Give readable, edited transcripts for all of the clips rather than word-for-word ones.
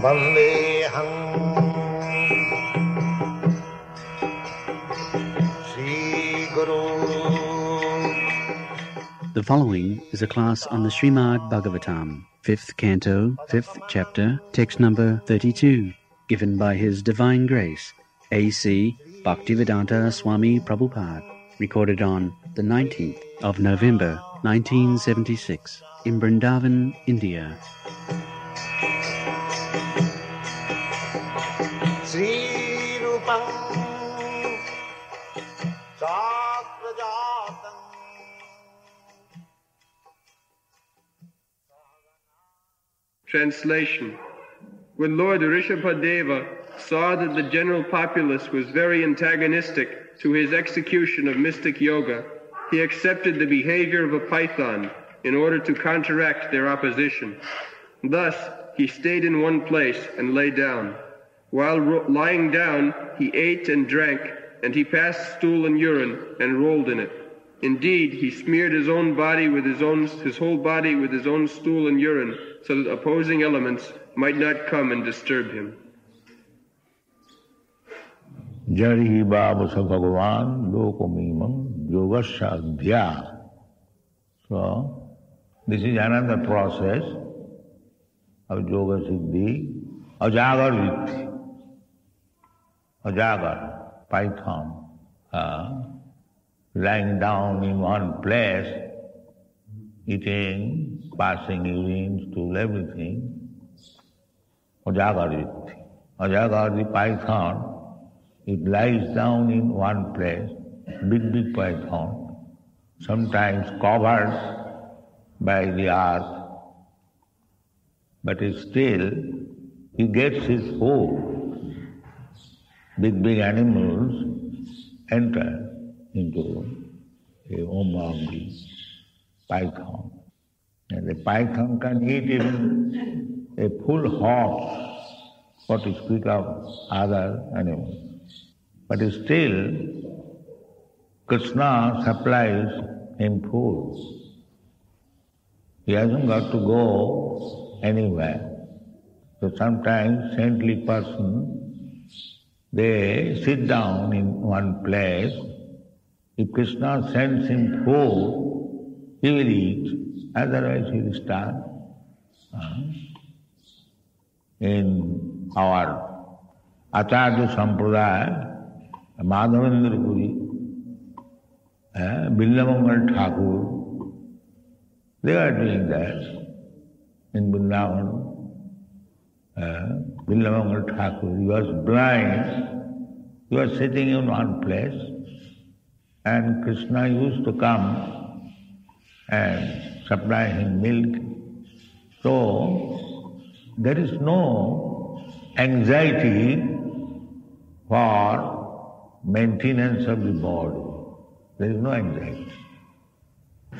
Vandeham Sri Guru. The following is a class on the Srimad Bhagavatam, 5th Canto, 5th Chapter, text number 32, given by His Divine Grace, A.C. Bhaktivedanta Swami Prabhupada, recorded on the 19th of November, 1976, in Vrindavan, India. Sri Rupam Sakrajatam. Translation. When Lord Rishabhadeva saw that the general populace was very antagonistic to his execution of mystic yoga, he accepted the behavior of a python in order to counteract their opposition. Thus, he stayed in one place and lay down. While lying down, he ate and drank, and he passed stool and urine and rolled in it. Indeed, he smeared his whole body with his own stool and urine, so that opposing elements might not come and disturb him. Jari Bhavasa Bhagavan Lokamimam Yogasadhya. So, this is another process of Yoga Siddhi, Ajagar Vitti. Ajagar, python, lying down in one place, eating, passing urine, stool, everything. Ajagar Vitti. Ajagar, the python, it lies down in one place, big python, sometimes covered by the earth, but still he gets his food. Big animals enter into a home of the python. And the python can eat even a full horse, what to speak of other animals. But still, Krishna supplies him food. He hasn't got to go anywhere. So sometimes saintly person, they sit down in one place. If Krishna sends him food, he will eat, otherwise he will starve. In our Acharya Sampradaya, Madhavendra Puri, Billamangal Thakur, they are doing that in Vrindavan. Billamangal Thakur, he was blind, he was sitting in one place, and Krishna used to come and supply him milk. So, there is no anxiety for maintenance of the body. There is no anxiety.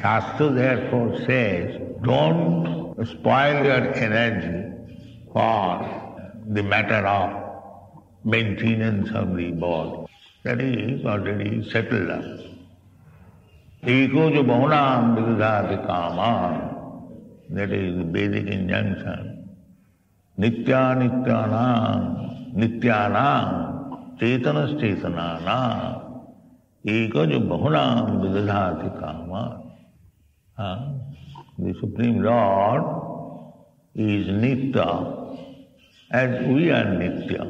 Shastra therefore says, don't spoil your energy for the matter of maintenance of the body. That is already settled up. Eko jo bahunam vidadhati kama. That is the Vedic injunction. Nityanam Cetanas Eko jo bahunam vidadhati kama. The Supreme Lord is Nitya, as we are Nitya.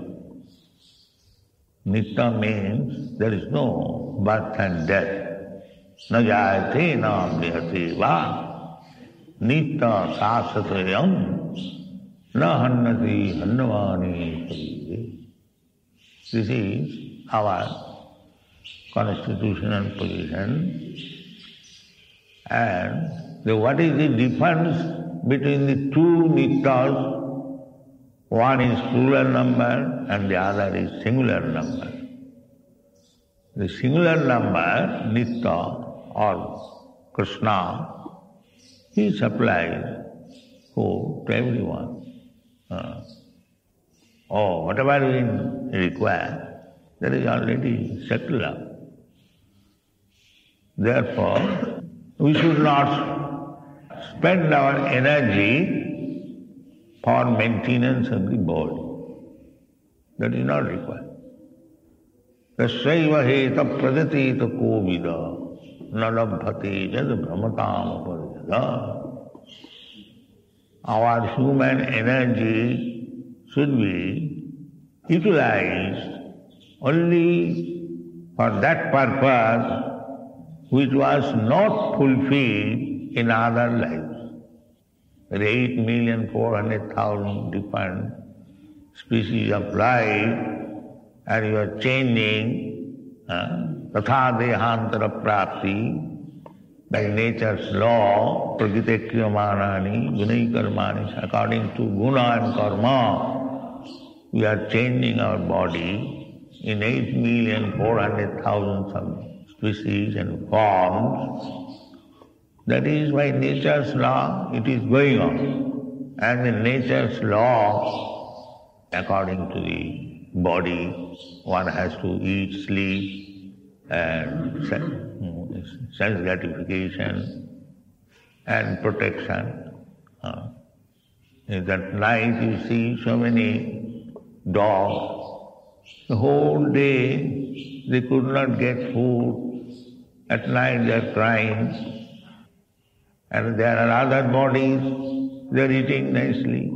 Nitya means there is no birth and death. Na jayate na mriyate va. Nitya sasatayam na hannati hannavani paride. This is our constitutional position. And what is the difference between the two Nityas? One is plural number and the other is singular number. The singular number, Nitya or Krishna, he supplies food to everyone. Whatever we require, that is already settled up. Therefore, we should not spend our energy for maintenance of the body. That is not required. Tasaiva heta pradetita kovida nalabhate jad brahmatam parjada. Our human energy should be utilized only for that purpose which was not fulfilled in other lives. There are 8,400,000 different species of life, and you are changing tatha dehantara prapti by nature's law, prakriti kriyamanani, gunai karmani, according to guna and karma, we are changing our body in 8,400,000 species and forms. That is by nature's law it is going on. And in nature's law, according to the body, one has to eat, sleep, and sense gratification and protection. At night you see so many dogs. The whole day they could not get food. At night they are crying. And there are other bodies, they are eating nicely.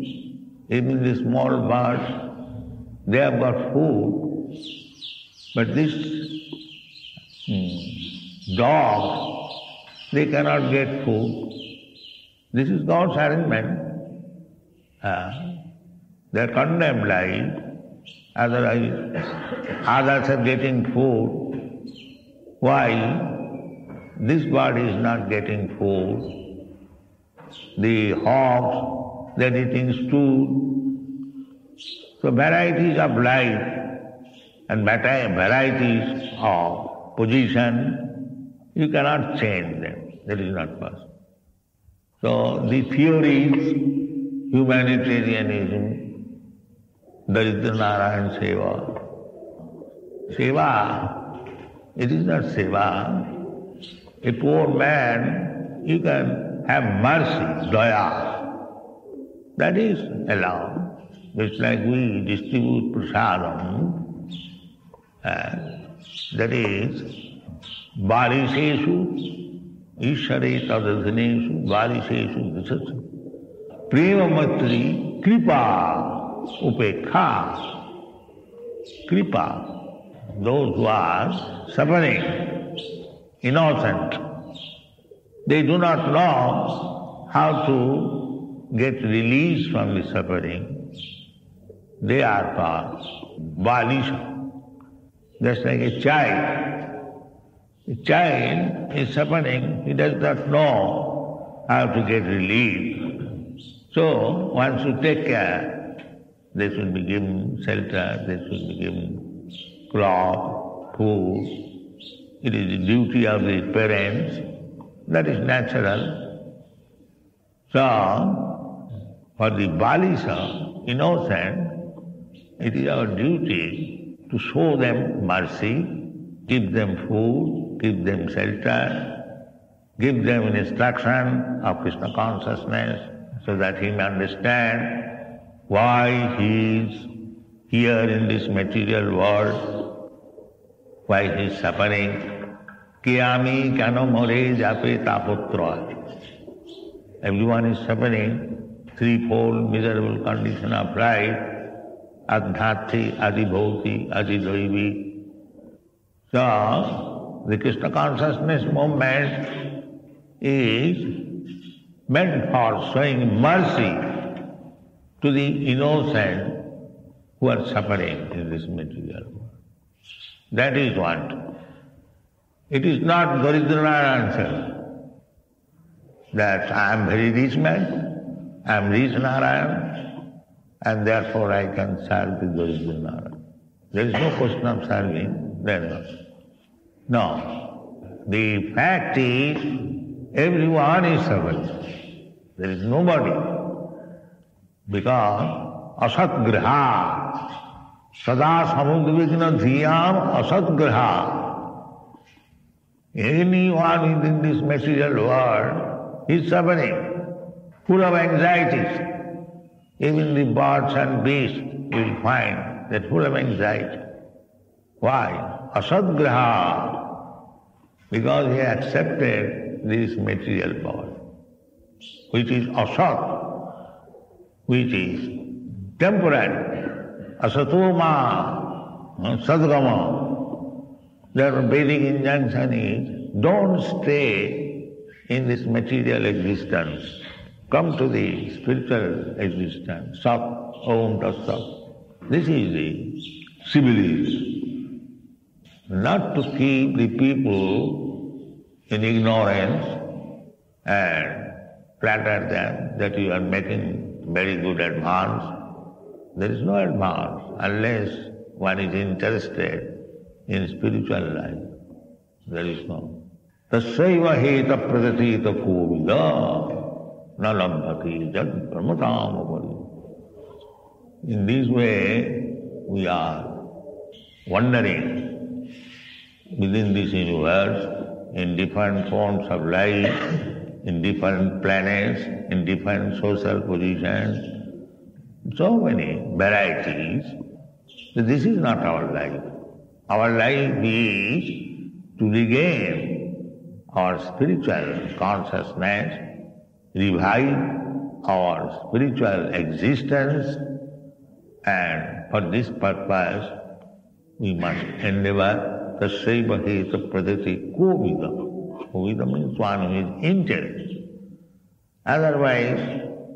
Even the small birds, they have got food. But this dogs, they cannot get food. This is God's arrangement. They are condemned life. Otherwise, others are getting food. Why? This body is not getting food. The hogs, they are eating stool. So varieties of life and varieties of position, you cannot change them. That is not possible. So the theories, humanitarianism, Daridra Narayan Seva. Seva, it is not seva. A poor man, you can have mercy, daya. That is allowed. It's like we distribute prasadam. That is, varisheshu, ishare tadadhaneshu, varisheshu visatsu. Prema matri, kripa. Upekha, kripa, those who are suffering, innocent, they do not know how to get released from the suffering. They are called balisha. Just like a child. A child is suffering, he does not know how to get relief. So one should take care. They should be given shelter, they should be given cloth, food. It is the duty of the parents. That is natural. So, for the balisa, innocent, it is our duty to show them mercy, give them food, give them shelter, give them instruction of Krishna consciousness so that he may understand why he is here in this material world, why he is suffering. Kiyami kano more jape taputra. Everyone is suffering threefold miserable condition of life, adhyati, adibhauti, adidaivi. So, the Krishna consciousness movement is meant for showing mercy to the innocent who are suffering in this material world. That is what. It is not Daridra answer that I am very rich man, I am rich Narayan, and therefore I can serve the Daridra Narayan. There is no question of serving, then no. The fact is, everyone is suffering. There is nobody. Because asatgriha, sada samudvigna dhiyam asatgriha. Anyone within this material world is suffering, full of anxieties. Even the birds and beasts you will find that full of anxiety. Why? Asadgraha. Because he accepted this material body, which is asat, which is temporary. Asatoma, sadgama. Their Vedic injunction is, don't stay in this material existence. Come to the spiritual existence. Sat, Om Tat Sat. This is the civilization. Not to keep the people in ignorance and flatter them that you are making very good advance. There is no advance unless one is interested in spiritual life. There is no. Tasyaiva heta pradatita kovida na lambhati jad brahmatam. In this way we are wandering within this universe, in different forms of life, in different planets, in different social positions, so many varieties. But this is not our life. Our life is to regain our spiritual consciousness, revive our spiritual existence, and for this purpose we must endeavor. Tasyaiva heta pradati kovida. Kovida means one who is intelligent. Otherwise,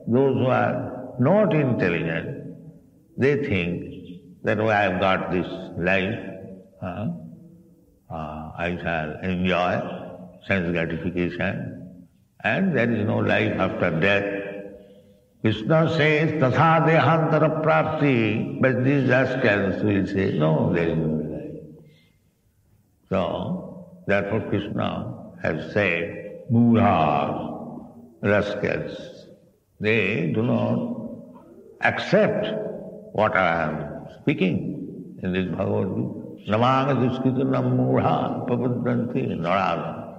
those who are not intelligent, they think that I have got this life, I shall enjoy sense gratification, and there is no life after death. Krishna says, tatha dehantara prapti, but these rascals will say, no, there is no life. So, therefore Krishna has said, murhas, rascals, they do not accept what I am speaking in this Bhagavad Gita. Namaga duskritanam murha papadranti narada.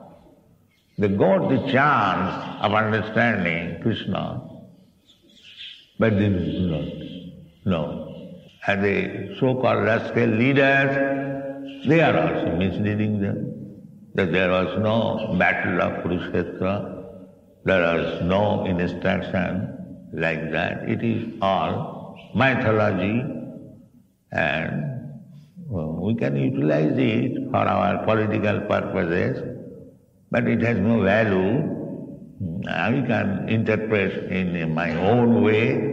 They got the chance of understanding Krishna, but they do not know. And the so-called rascal leaders, they are also misleading them, that there was no battle of Kurukshetra, there was no instruction like that. It is all mythology, and we can utilize it for our political purposes, but it has no value. I can interpret in my own way.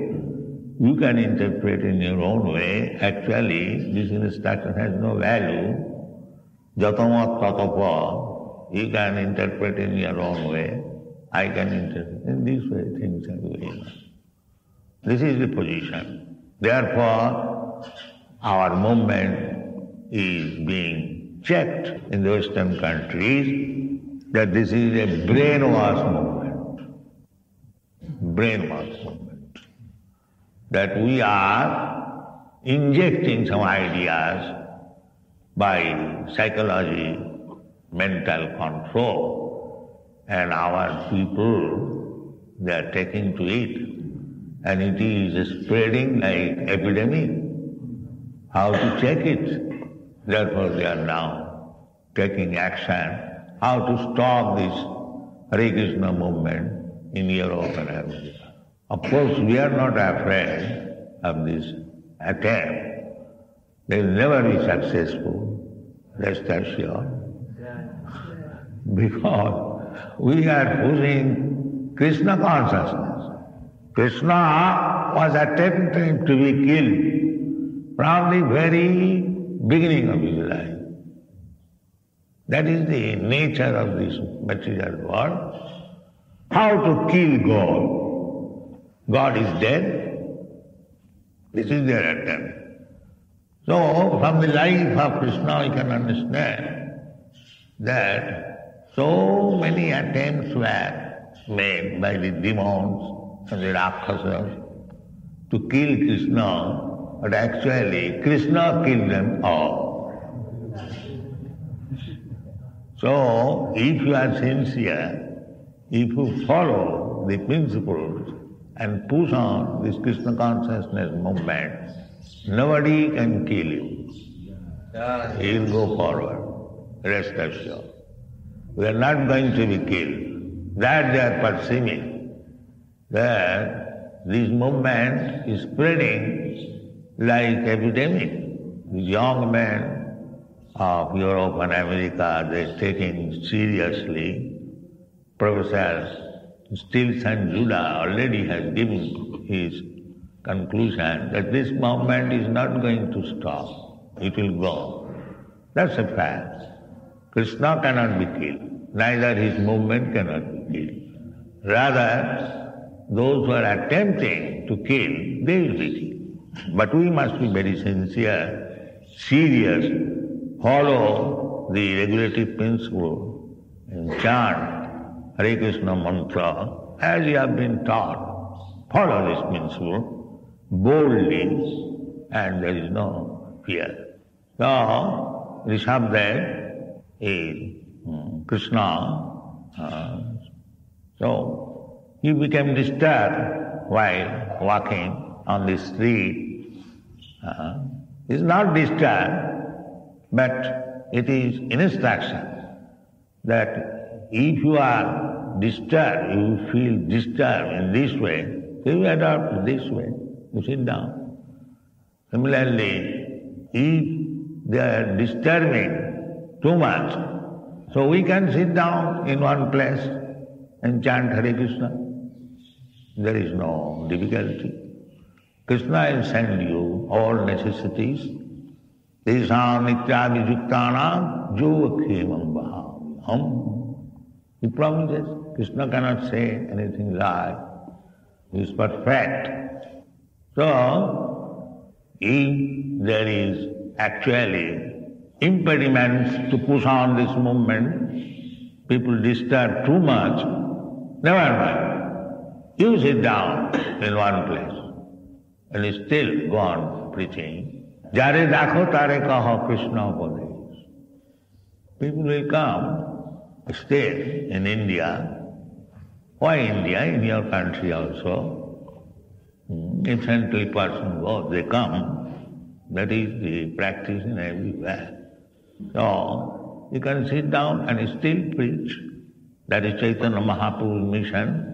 You can interpret in your own way. Actually, this instruction has no value. Jatamat tatapa. You can interpret in your own way. I can interpret. In this way things are going on. This is the position. Therefore, our movement is being checked in the Western countries that this is a brainwash movement. Brainwash movement. That we are injecting some ideas by psychology, mental control, and our people, they are taking to it, and it is spreading like epidemic. How to check it? Therefore they are now taking action, how to stop this Hare Krishna movement in Europe and America. Of course, we are not afraid of this attempt. They will never be successful, rest assured. Because we are pushing Krishna consciousness. Krishna was attempting to be killed from the very beginning of his life. That is the nature of this material world. How to kill God. God is dead. This is their attempt. So, from the life of Krishna, you can understand that so many attempts were made by the demons and the Rakshasas to kill Krishna, but actually Krishna killed them all. So, if you are sincere, if you follow the principles and push on this Krishna consciousness movement, nobody can kill you. You'll go forward, rest assured. We are not going to be killed. That they are perceiving, that this movement is spreading like epidemic. These young men of Europe and America, they're taking seriously. Professor Still St. Judah already has given his conclusion that this movement is not going to stop. It will go. That's a fact. Krishna cannot be killed. Neither his movement cannot be killed. Rather, those who are attempting to kill, they will be killed. But we must be very sincere, serious, follow the regulative principle and chant Hare Krishna mantra as you have been taught. Follow this principle boldly, and there is no fear. So, Rishabdev is Krishna. So, he became disturbed while walking on the street. He is not disturbed, but it is instruction that if you are disturbed, you feel disturbed in this way, so you adopt this way, you sit down. Similarly, if they are disturbing too much, so we can sit down in one place and chant Hare Krishna. There is no difficulty. Krishna will send you all necessities. Tesam nityabhijuktanam yogakhemam bhavaham. He promises. Krishna cannot say anything lie. He is perfect. So, if there is actually impediments to push on this movement, people disturb too much, never mind. You sit down in one place and you still go on preaching. Jare dakho tare kaho Krishna upadesh. People will come. Stay in India. Why India? In your country also. Instantly person goes, they come. That is the practice in everywhere. So, you can sit down and still preach. That is Chaitanya Mahaprabhu's mission.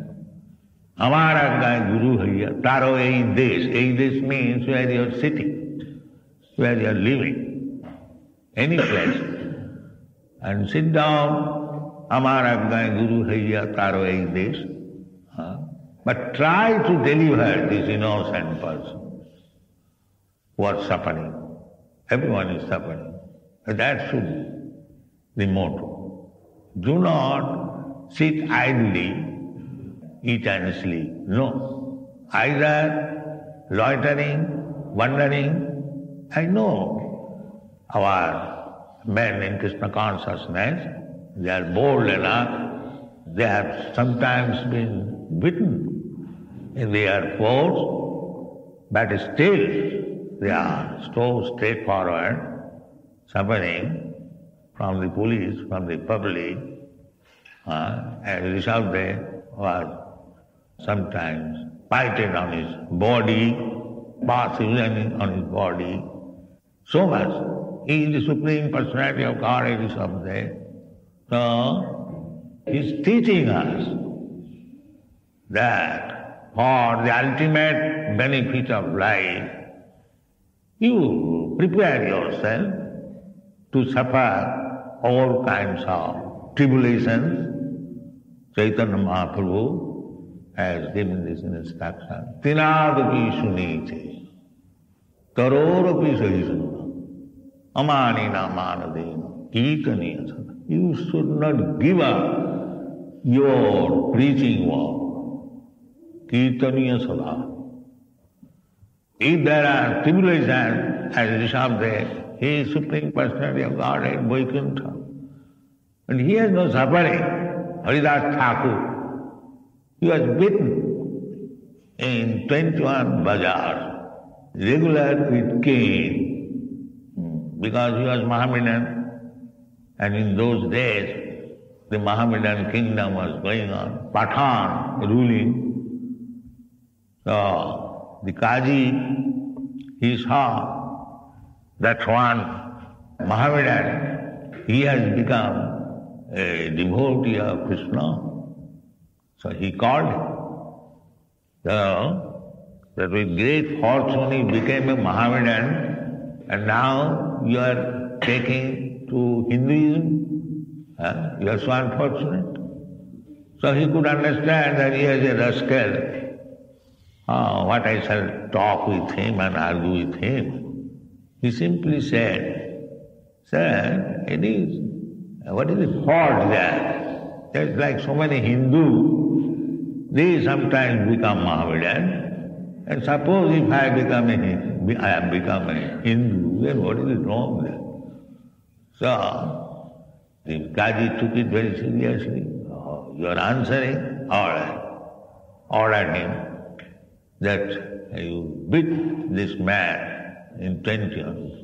Amara Gai Guru Hariya, Taro Ei Desh. Ei Desh means where you are sitting, where you are living, any place. And sit down. Amara Gai Guru Hariya Taro Ei Desh. But try to deliver this innocent person who are suffering. Everyone is suffering. That should be the motto. Do not sit idly, eat and sleep. No. Either loitering, wandering. I know our men in Krishna consciousness, they are bold enough. They have sometimes been beaten in the Air Force, but still they are so straightforward, suffering from the police, from the public. And Rishabdev was sometimes bited on his body, bath on his body. So much. He is the Supreme Personality of Godhead, Rishabdev. So, he is teaching us that for the ultimate benefit of life, you prepare yourself to suffer all kinds of tribulations. Chaitanya Mahaprabhu has given this instruction. Tinadapi sunite, tarorapi sahisana, amanina manadena, kirtaniya sada. You should not give up your preaching work. Kirtaniya sada. If there are tribulations, as Rishabdev, he is Supreme Personality of Godhead, Vaikuntha. And he has no suffering. Haridas Thakur, he was beaten in 21 bazaars, regular with cane, because he was Mohammedan. And in those days, the Mohammedan kingdom was going on, Pathan ruling. So the Kaji, he saw that one Mohammedan, he has become a devotee of Krishna. So he called him. So that with great fortune he became a Mohammedan, and now you are taking to Hinduism. You are so unfortunate. So he could understand that he is a rascal. What I shall talk with him and argue with him. He simply said, "Sir, it is, what is the fault there? Just like so many Hindus, they sometimes become Mohammedan, and suppose if I have become a Hindu, then what is wrong there?" So the Kaji took it very seriously. You are answering? All right. Ordered him that you beat this man in 20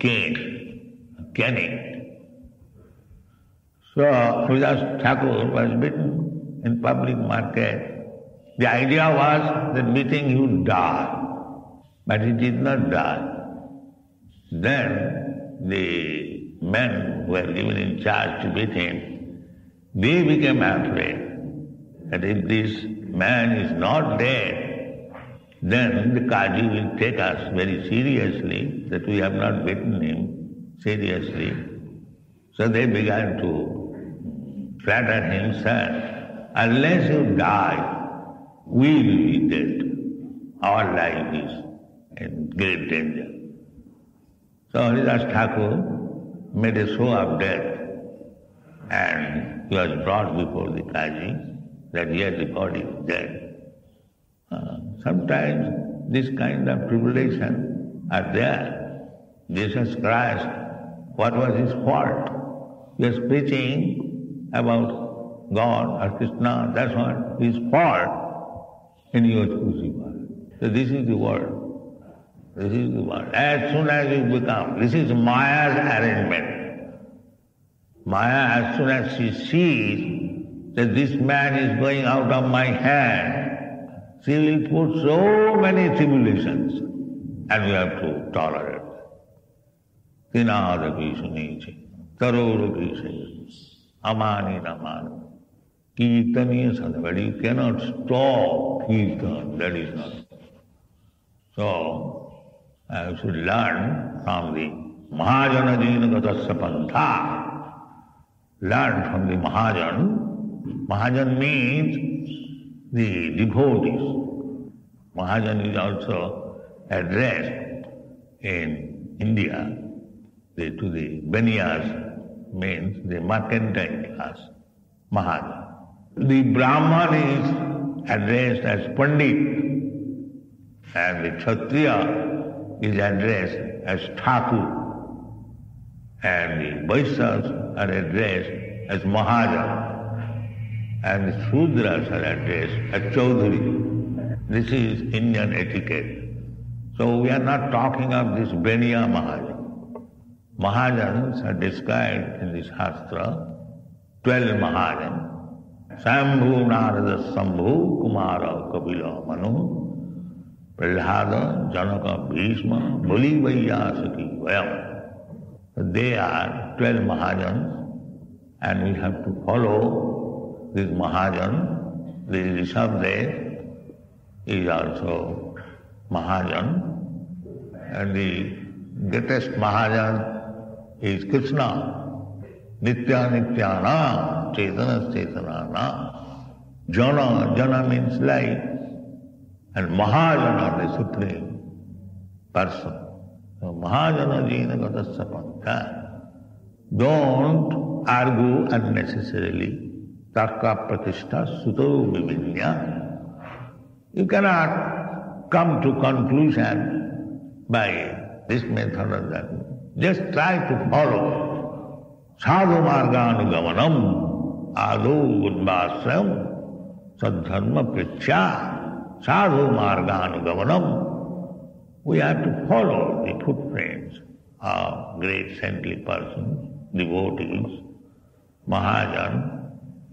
caning. So Haridas Thakur was beaten in public market. The idea was that beating he would die, but he did not die. Then the men who were given in charge to beat him, they became afraid that if this man is not dead, then the Kaji will take us very seriously, that we have not beaten him seriously. So they began to flatter him, "Sir, unless you die, we will be dead. Our life is in great danger." So Haridas Thakur made a show of death, and he was brought before the Kaji that here the body is dead. Sometimes this kind of tribulation are there. Jesus Christ, what was his fault? He was preaching about God or Krishna, that's what his fault, and he was crucified. So this is the world. This is the world. As soon as you become, this is Maya's arrangement. Maya, as soon as she sees that this man is going out of my hand, she will put so many tribulations, and we have to tolerate. Tinadapi sunichi, tarorapi sayi, amani namani, kirtaniya sadavadi. You cannot stop kirtan, that is not. So, I should learn from the Mahajana Jinagatasya Pantha. Learn from the Mahajan. Mahajan means the devotees. Mahajan is also addressed in India to the Banias, means the mercantile class, Mahajan. The Brahman is addressed as Pandit, and the Kshatriya is addressed as Thakur, and the Vaishyas are addressed as Mahajan, and the Shudras are addressed as Chaudhuri. This is Indian etiquette. So we are not talking of this Beniya Mahajan. Mahajans are described in this Shastra, 12 Mahajans. Sambhu Narada Sambhu Kumara Kapila Manu Prahlada Janaka Bhishma Bali Vaiyasaki Vayam. They are 12 Mahajans, and we have to follow this Mahajan. The Rishabdev is also Mahajan, and the greatest Mahajan is Krishna. Nitya Nityana, Chetana Chetanana. Jana means life, and Mahajana, the supreme person. So Mahajana Jinagatasya Pantha. Don't argue unnecessarily. Tarka Pratishtha Suto Vivinya. You cannot come to conclusion by this method or that. Just try to follow. Sadhu marganugamanam adu udvasram sadharma prichya sadhu marganugamanam. We have to follow the footprints of great saintly persons, devotees, Mahajan,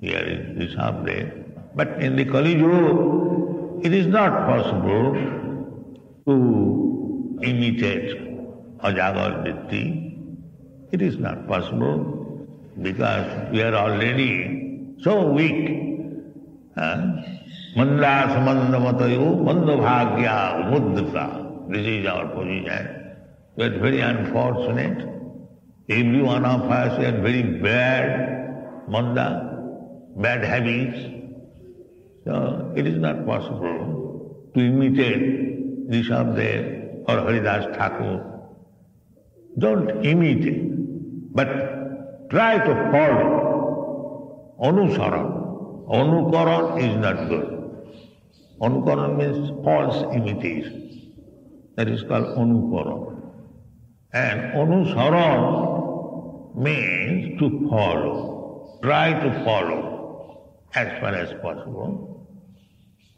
here is Rishabdev. But in the Kali Yuga, it is not possible to imitate Ajagar Vritti. It is not possible because we are already so weak. Manda samanda matayo manda bhagya umudrita. This is our position. We are very unfortunate. Every one of us has very bad manda, bad habits. So it is not possible to imitate Rishabdev or Haridas Thakur. Don't imitate, but try to follow. Anusaran. Anukaran is not good. Anukaran means false imitation. That is called anukaran. And anusaran means to follow. Try to follow as far as possible.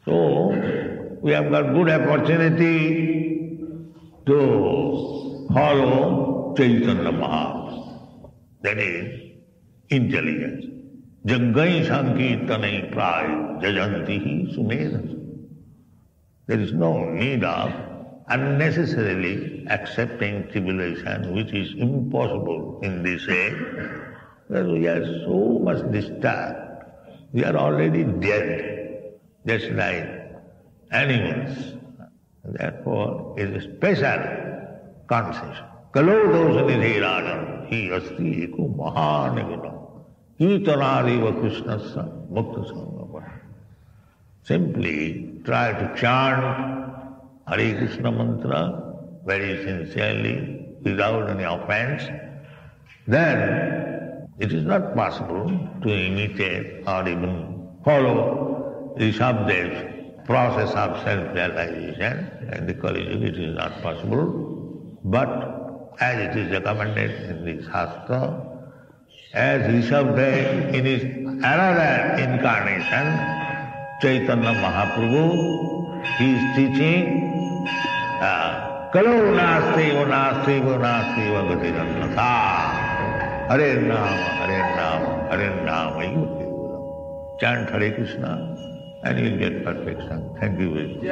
So, we have got good opportunity to follow Chaitanya Mahaprabhu. That is intelligence. Jagai sankirtanai pray jajantihi sumedhas. There is no need of unnecessarily accepting tribulation, which is impossible in this age, because we are so much disturbed. We are already dead, just like animals. Therefore, it is a special concession. Kalo dosanidhe rajan hi asti eko mahaniguna kirtanariva krishnasya mukta sangapana. Simply try to chant Hare Krishna mantra very sincerely, without any offense. Then it is not possible to imitate or even follow Rishabdev's process of self-realization. And the Kali Yuga it is not possible. But as it is recommended in the Shastra, as Rishabdev in his another incarnation, Chaitanya Mahaprabhu, he is teaching Kalau nasteva nasteva nasteva gatirannatha Hare Nama, Hare Nama, Hare Nama, Chant Hare Krishna and you will get perfection. Thank you very much.